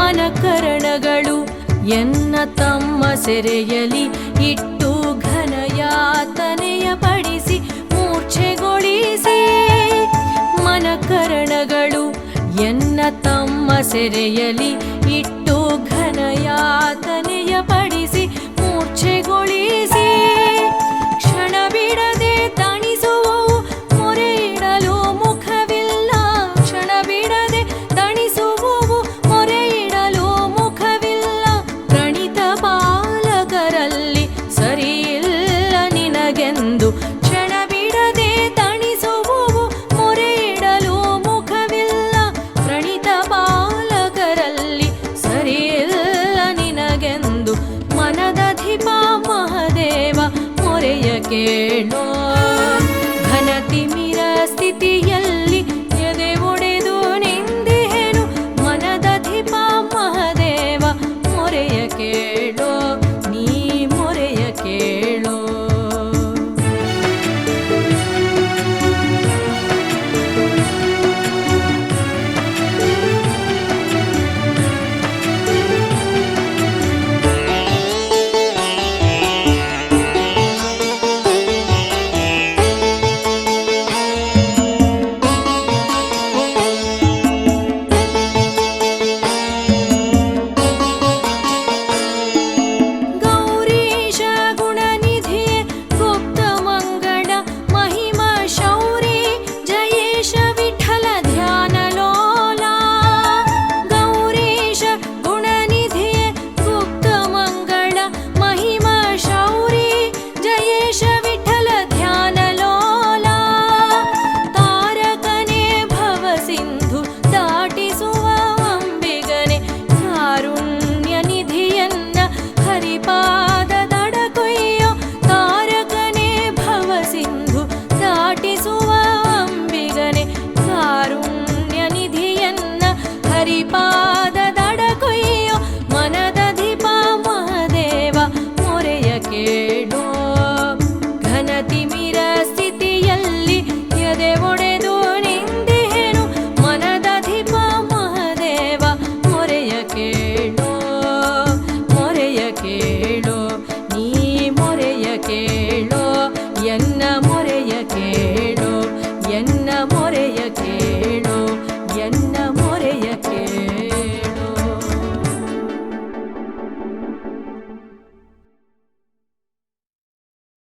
ಮನಕರಣಗಳು ಎನ್ನ ತಮ್ಮ ಸೆರೆಯಲಿ ಇಟ್ಟು ಘನಯಾತನೆಯ ಪಡಿಸಿ ಮೂರ್ಛೆಗೊಳಿಸಿ. ಮನಕರಣಗಳು ಎನ್ನ ತಮ್ಮ ಸೆರೆಯಲಿ ಇಟ್ಟು ಘನಯಾತನೆಯ ಪಡಿಸಿ ಮೂರ್ಛೆಗೊಳಿಸಿ. ಕ್ಷಣ ಬಿಡದೆ ತಣಿಸುವವು ಮೊರೆ ಇಡಲು ಮುಖವಿಲ್ಲ. ಕ್ಷಣ ಬಿಡದೆ ತಣಿಸುವವು ಮೊರೆ ಇಡಲು ಮುಖವಿಲ್ಲ. ಪ್ರಣೀತ ಬಾಲಕರಲ್ಲಿ ಸರಿಯಿಲ್ಲ ನಿನಗೆಂದು. ಕ್ಷಣ ಬಿಡದೆ ತಣಿಸುವವು ಮೊರೆ ಇಡಲು ಮುಖವಿಲ್ಲ. ಪ್ರಣೀತ ಬಾಲಕರಲ್ಲಿ ಸರಿಯಿಲ್ಲ ನಿನಗೆಂದು. ಮನದಧಿಪ ಮಹದೇವ ಮೊರೆಯ ಕೇಳೋ.